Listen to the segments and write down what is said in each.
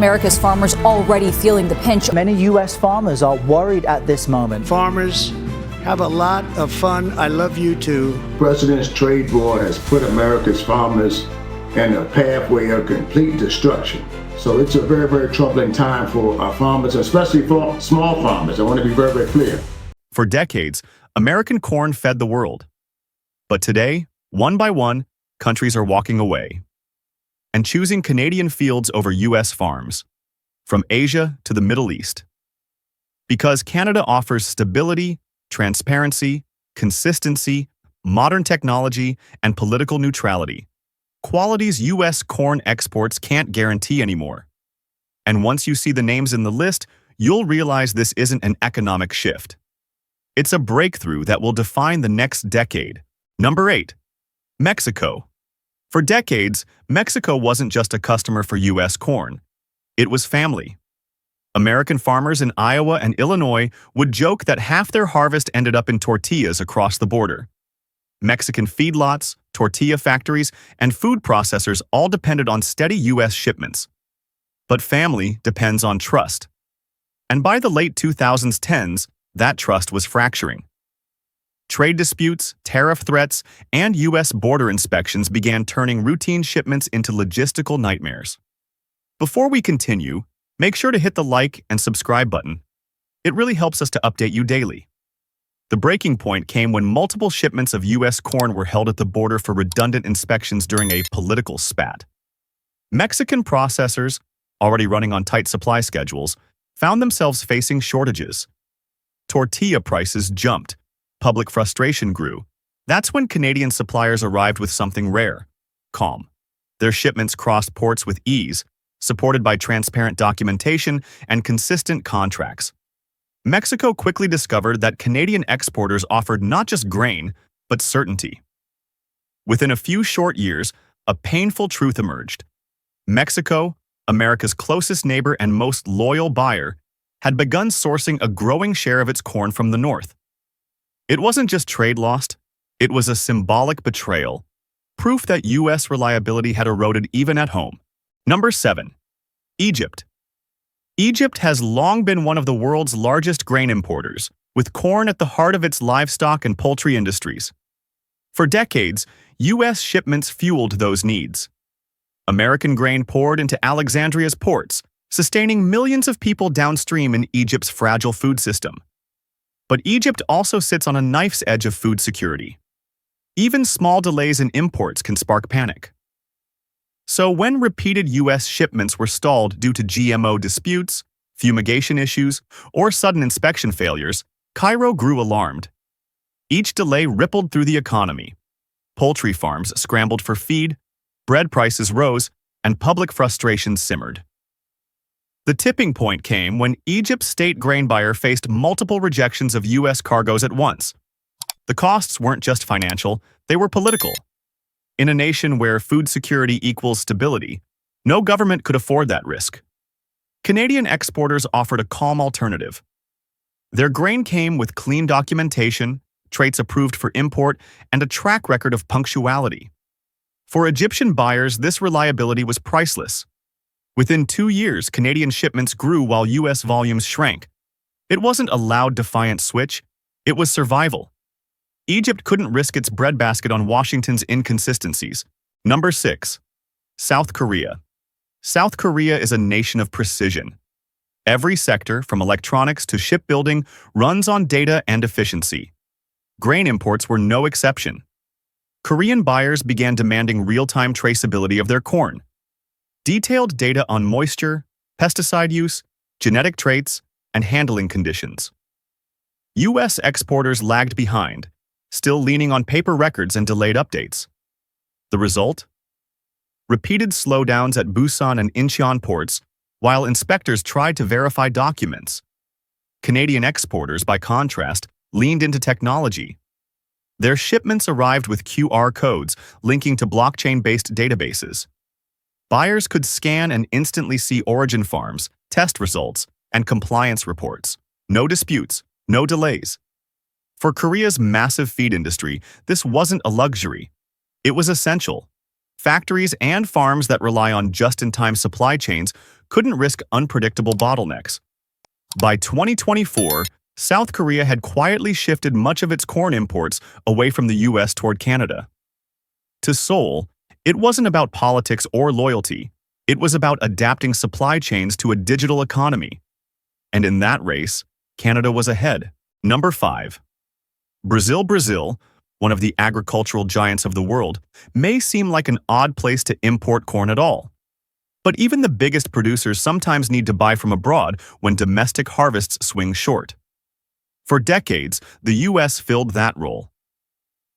America's farmers already feeling the pinch. Many U.S. farmers are worried at this moment. Farmers, have a lot of fun. I love you too. President's trade war has put America's farmers in a pathway of complete destruction. So it's a very, very troubling time for our farmers, especially for small farmers. I want to be very, very clear. For decades, American corn fed the world. But today, one by one, countries are walking away and choosing Canadian fields over U.S. farms, from Asia to the Middle East. Because Canada offers stability, transparency, consistency, modern technology, and political neutrality, qualities U.S. corn exports can't guarantee anymore. And once you see the names in the list, you'll realize this isn't an economic shift. It's a breakthrough that will define the next decade. Number 8. Mexico. For decades, Mexico wasn't just a customer for U.S. corn. It was family. American farmers in Iowa and Illinois would joke that half their harvest ended up in tortillas across the border. Mexican feedlots, tortilla factories, and food processors all depended on steady U.S. shipments. But family depends on trust. And by the late 2010s, that trust was fracturing. Trade disputes, tariff threats, and U.S. border inspections began turning routine shipments into logistical nightmares. Before we continue, make sure to hit the like and subscribe button. It really helps us to update you daily. The breaking point came when multiple shipments of U.S. corn were held at the border for redundant inspections during a political spat. Mexican processors, already running on tight supply schedules, found themselves facing shortages. Tortilla prices jumped. Public frustration grew. That's when Canadian suppliers arrived with something rare: calm. Their shipments crossed ports with ease, supported by transparent documentation and consistent contracts. Mexico quickly discovered that Canadian exporters offered not just grain, but certainty. Within a few short years, a painful truth emerged. Mexico, America's closest neighbor and most loyal buyer, had begun sourcing a growing share of its corn from the north. It wasn't just trade lost, it was a symbolic betrayal, proof that U.S. reliability had eroded even at home. Number 7. Egypt. Egypt has long been one of the world's largest grain importers, with corn at the heart of its livestock and poultry industries. For decades, U.S. shipments fueled those needs. American grain poured into Alexandria's ports, sustaining millions of people downstream in Egypt's fragile food system. But Egypt also sits on a knife's edge of food security. Even small delays in imports can spark panic. So when repeated U.S. shipments were stalled due to GMO disputes, fumigation issues, or sudden inspection failures, Cairo grew alarmed. Each delay rippled through the economy. Poultry farms scrambled for feed, bread prices rose, and public frustration simmered. The tipping point came when Egypt's state grain buyer faced multiple rejections of U.S. cargoes at once. The costs weren't just financial, they were political. In a nation where food security equals stability, no government could afford that risk. Canadian exporters offered a calm alternative. Their grain came with clean documentation, traits approved for import, and a track record of punctuality. For Egyptian buyers, this reliability was priceless. Within 2 years, Canadian shipments grew while U.S. volumes shrank. It wasn't a loud, defiant switch, it was survival. Egypt couldn't risk its breadbasket on Washington's inconsistencies. Number 6. South Korea. South Korea is a nation of precision. Every sector, from electronics to shipbuilding, runs on data and efficiency. Grain imports were no exception. Korean buyers began demanding real-time traceability of their corn. Detailed data on moisture, pesticide use, genetic traits, and handling conditions. U.S. exporters lagged behind, still leaning on paper records and delayed updates. The result? Repeated slowdowns at Busan and Incheon ports while inspectors tried to verify documents. Canadian exporters, by contrast, leaned into technology. Their shipments arrived with QR codes linking to blockchain-based databases. Buyers could scan and instantly see origin farms, test results, and compliance reports. No disputes, no delays. For Korea's massive feed industry, this wasn't a luxury. It was essential. Factories and farms that rely on just-in-time supply chains couldn't risk unpredictable bottlenecks. By 2024, South Korea had quietly shifted much of its corn imports away from the U.S. toward Canada. To Seoul, it wasn't about politics or loyalty. It was about adapting supply chains to a digital economy. And in that race, Canada was ahead. Number 5. Brazil, one of the agricultural giants of the world, may seem like an odd place to import corn at all. But even the biggest producers sometimes need to buy from abroad when domestic harvests swing short. For decades, the U.S. filled that role.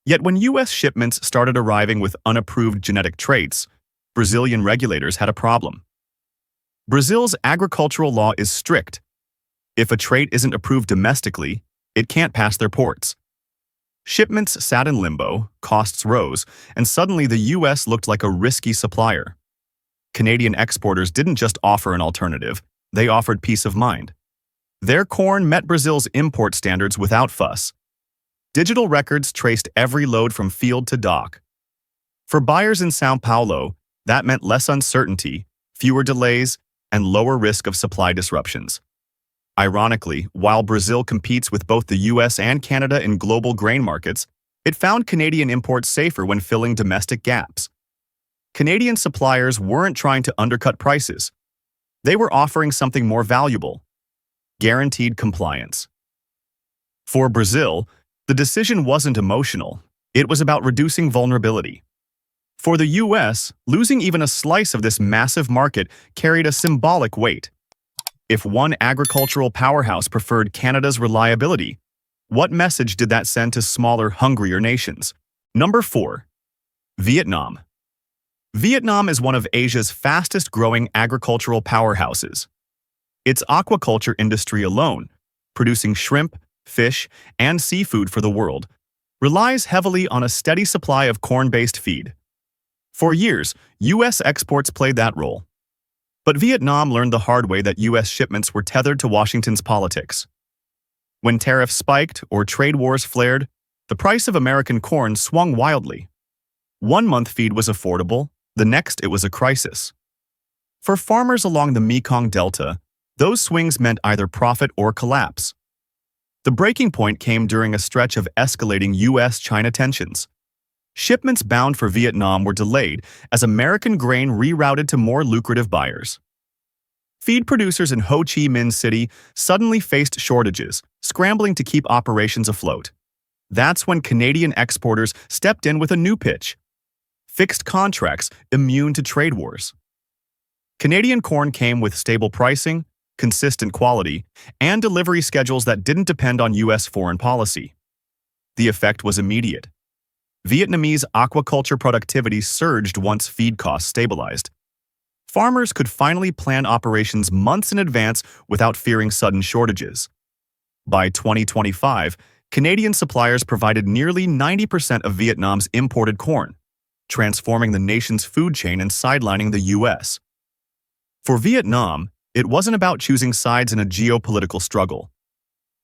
Yet when U.S. shipments started arriving with unapproved genetic traits, Brazilian regulators had a problem. Brazil's agricultural law is strict. If a trait isn't approved domestically, it can't pass their ports. Shipments sat in limbo, costs rose, and suddenly the U.S. looked like a risky supplier. Canadian exporters didn't just offer an alternative, they offered peace of mind. Their corn met Brazil's import standards without fuss. Digital records traced every load from field to dock. For buyers in São Paulo, that meant less uncertainty, fewer delays, and lower risk of supply disruptions. Ironically, while Brazil competes with both the U.S. and Canada in global grain markets, it found Canadian imports safer when filling domestic gaps. Canadian suppliers weren't trying to undercut prices. They were offering something more valuable: guaranteed compliance. For Brazil, the decision wasn't emotional. It was about reducing vulnerability. For the U.S., losing even a slice of this massive market carried a symbolic weight. If one agricultural powerhouse preferred Canada's reliability, what message did that send to smaller, hungrier nations? Number 4. Vietnam. Vietnam is one of Asia's fastest-growing agricultural powerhouses. Its aquaculture industry alone, producing shrimp, fish, and seafood for the world, relies heavily on a steady supply of corn-based feed. For years, U.S. exports played that role. But Vietnam learned the hard way that U.S. shipments were tethered to Washington's politics. When tariffs spiked or trade wars flared, the price of American corn swung wildly. 1 month feed was affordable, the next it was a crisis. For farmers along the Mekong Delta, those swings meant either profit or collapse. The breaking point came during a stretch of escalating U.S.-China tensions. Shipments bound for Vietnam were delayed as American grain rerouted to more lucrative buyers. Feed producers in Ho Chi Minh City suddenly faced shortages, scrambling to keep operations afloat. That's when Canadian exporters stepped in with a new pitch: fixed contracts immune to trade wars. Canadian corn came with stable pricing, consistent quality, and delivery schedules that didn't depend on U.S. foreign policy. The effect was immediate. Vietnamese aquaculture productivity surged once feed costs stabilized. Farmers could finally plan operations months in advance without fearing sudden shortages. By 2025, Canadian suppliers provided nearly 90% of Vietnam's imported corn, transforming the nation's food chain and sidelining the U.S. For Vietnam, it wasn't about choosing sides in a geopolitical struggle.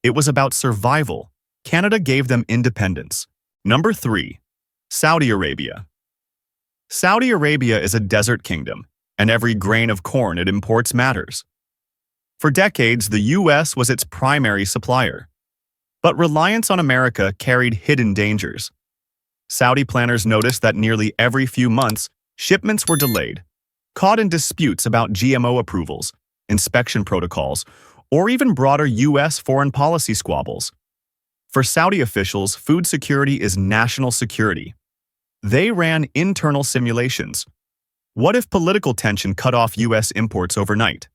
It was about survival. Canada gave them independence. Number 3. Saudi Arabia. Saudi Arabia is a desert kingdom, and every grain of corn it imports matters. For decades, the U.S. was its primary supplier. But reliance on America carried hidden dangers. Saudi planners noticed that nearly every few months, shipments were delayed, caught in disputes about GMO approvals, inspection protocols, or even broader U.S. foreign policy squabbles. For Saudi officials, food security is national security. They ran internal simulations. What if political tension cut off U.S. imports overnight?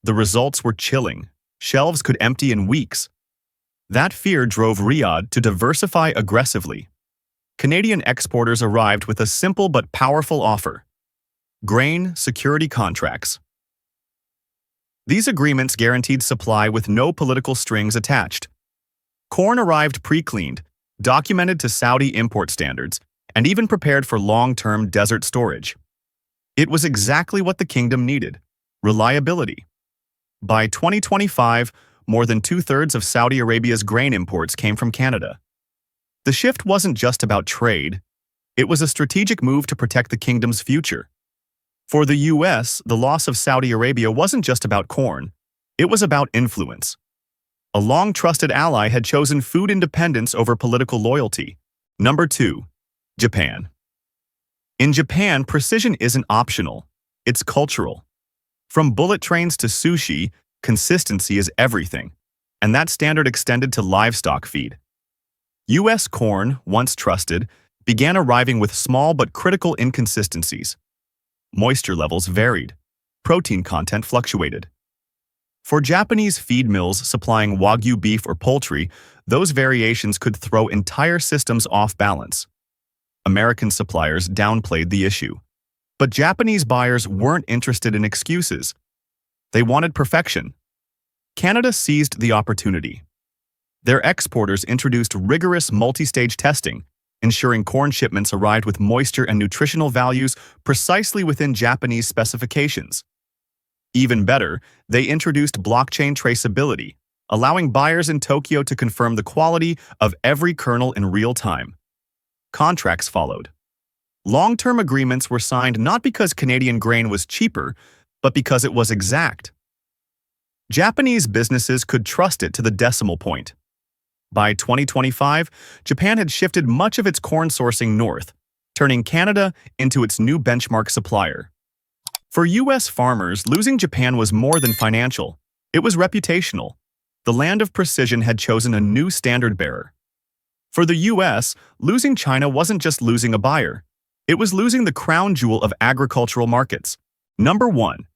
The results were chilling. Shelves could empty in weeks. That fear drove Riyadh to diversify aggressively. Canadian exporters arrived with a simple but powerful offer: grain security contracts. These agreements guaranteed supply with no political strings attached. Corn arrived pre-cleaned, documented to Saudi import standards, and even prepared for long-term desert storage. It was exactly what the kingdom needed: reliability. By 2025, more than 2/3 of Saudi Arabia's grain imports came from Canada. The shift wasn't just about trade. It was a strategic move to protect the kingdom's future. For the US, the loss of Saudi Arabia wasn't just about corn, it was about influence. A long-trusted ally had chosen food independence over political loyalty. Number 2. Japan. In Japan, precision isn't optional, it's cultural. From bullet trains to sushi, consistency is everything, and that standard extended to livestock feed. U.S. corn, once trusted, began arriving with small but critical inconsistencies. Moisture levels varied. Protein content fluctuated. For Japanese feed mills supplying Wagyu beef or poultry, those variations could throw entire systems off balance. American suppliers downplayed the issue. But Japanese buyers weren't interested in excuses. They wanted perfection. Canada seized the opportunity. Their exporters introduced rigorous multi-stage testing, ensuring corn shipments arrived with moisture and nutritional values precisely within Japanese specifications. Even better, they introduced blockchain traceability, allowing buyers in Tokyo to confirm the quality of every kernel in real time. Contracts followed. Long-term agreements were signed not because Canadian grain was cheaper, but because it was exact. Japanese businesses could trust it to the decimal point. By 2025, Japan had shifted much of its corn sourcing north, turning Canada into its new benchmark supplier. For U.S. farmers, losing Japan was more than financial. It was reputational. The land of precision had chosen a new standard bearer. For the U.S., losing China wasn't just losing a buyer. It was losing the crown jewel of agricultural markets. Number 1.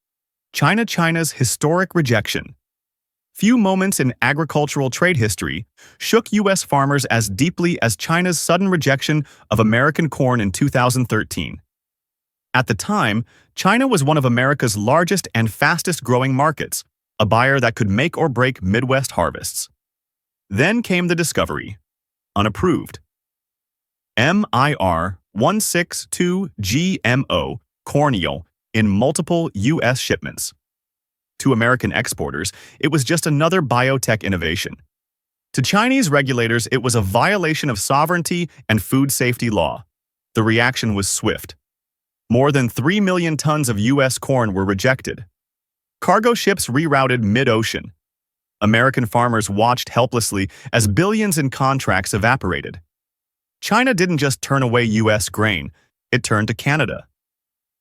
China's historic rejection. Few moments in agricultural trade history shook U.S. farmers as deeply as China's sudden rejection of American corn in 2013. At the time, China was one of America's largest and fastest-growing markets, a buyer that could make or break Midwest harvests. Then came the discovery. Unapproved. MIR 162 GMO corn oil in multiple U.S. shipments. To American exporters, it was just another biotech innovation. To Chinese regulators, it was a violation of sovereignty and food safety law. The reaction was swift. More than 3 million tons of U.S. corn were rejected. Cargo ships rerouted mid-ocean. American farmers watched helplessly as billions in contracts evaporated. China didn't just turn away U.S. grain, it turned to Canada.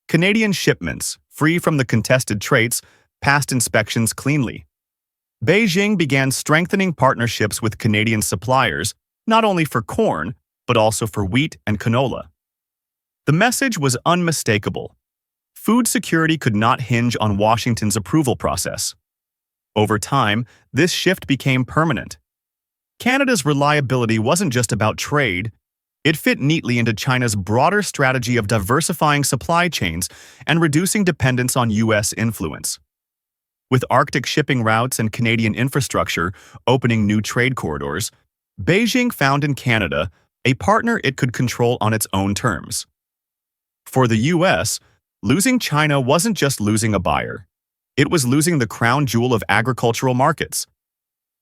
Canadian shipments, free from the contested traits, passed inspections cleanly. Beijing began strengthening partnerships with Canadian suppliers, not only for corn, but also for wheat and canola. The message was unmistakable. Food security could not hinge on Washington's approval process. Over time, this shift became permanent. Canada's reliability wasn't just about trade, it fit neatly into China's broader strategy of diversifying supply chains and reducing dependence on U.S. influence. With Arctic shipping routes and Canadian infrastructure opening new trade corridors, Beijing found in Canada a partner it could control on its own terms. For the U.S., losing China wasn't just losing a buyer. It was losing the crown jewel of agricultural markets.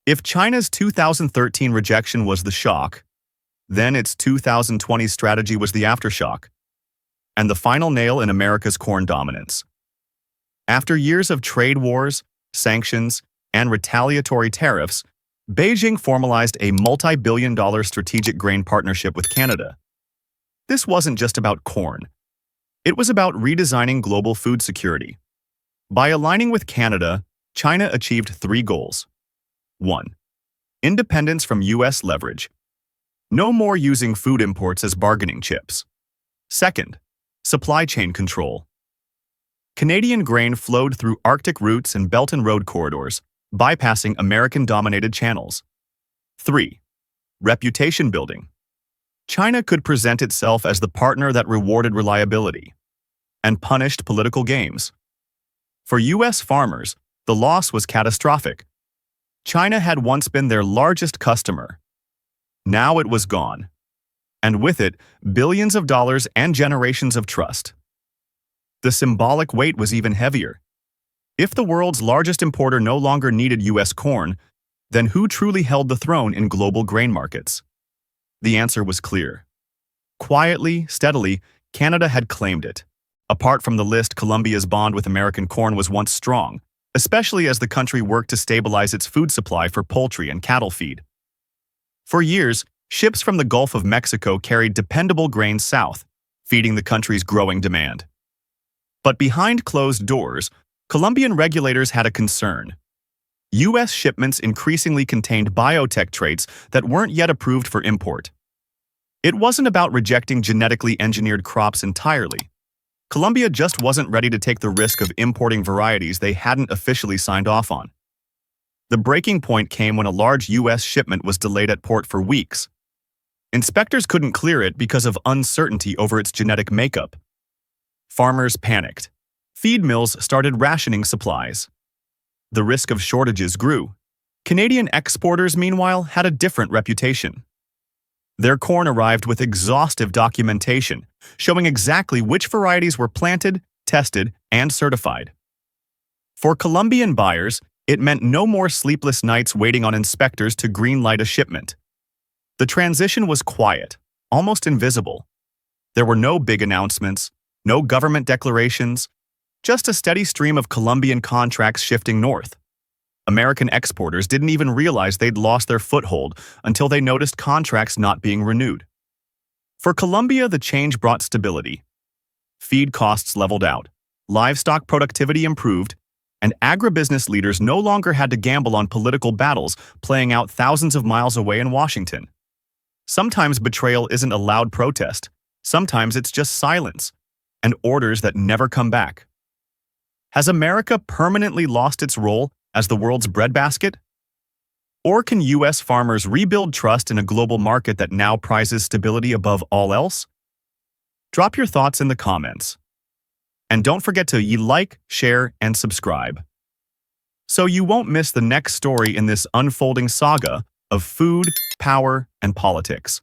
If China's 2013 rejection was the shock, then its 2020 strategy was the aftershock, and the final nail in America's corn dominance. After years of trade wars, sanctions, and retaliatory tariffs, Beijing formalized a multi-billion-dollar strategic grain partnership with Canada. This wasn't just about corn. It was about redesigning global food security. By aligning with Canada, China achieved 3 goals. 1. Independence from U.S. leverage. No more using food imports as bargaining chips. 2. Supply chain control. Canadian grain flowed through Arctic routes and Belt and Road corridors, bypassing American-dominated channels. 3. Reputation building. China could present itself as the partner that rewarded reliability and punished political games. For U.S. farmers, the loss was catastrophic. China had once been their largest customer. Now it was gone. And with it, billions of dollars and generations of trust. The symbolic weight was even heavier. If the world's largest importer no longer needed U.S. corn, then who truly held the throne in global grain markets? The answer was clear. Quietly, steadily, Canada had claimed it. Apart from the list, Colombia's bond with American corn was once strong, especially as the country worked to stabilize its food supply for poultry and cattle feed. For years, ships from the Gulf of Mexico carried dependable grain south, feeding the country's growing demand. But behind closed doors, Colombian regulators had a concern. U.S. shipments increasingly contained biotech traits that weren't yet approved for import. It wasn't about rejecting genetically engineered crops entirely. Colombia just wasn't ready to take the risk of importing varieties they hadn't officially signed off on. The breaking point came when a large U.S. shipment was delayed at port for weeks. Inspectors couldn't clear it because of uncertainty over its genetic makeup. Farmers panicked. Feed mills started rationing supplies. The risk of shortages grew. Canadian exporters, meanwhile, had a different reputation. Their corn arrived with exhaustive documentation, showing exactly which varieties were planted, tested, and certified. For Colombian buyers, it meant no more sleepless nights waiting on inspectors to greenlight a shipment. The transition was quiet, almost invisible. There were no big announcements, no government declarations, just a steady stream of Colombian contracts shifting north. American exporters didn't even realize they'd lost their foothold until they noticed contracts not being renewed. For Colombia, the change brought stability. Feed costs leveled out, livestock productivity improved, and agribusiness leaders no longer had to gamble on political battles playing out thousands of miles away in Washington. Sometimes betrayal isn't a loud protest. Sometimes it's just silence and orders that never come back. Has America permanently lost its role as the world's breadbasket? Or can U.S. farmers rebuild trust in a global market that now prizes stability above all else? Drop your thoughts in the comments. And don't forget to like, share, and subscribe, so you won't miss the next story in this unfolding saga of food, power, and politics.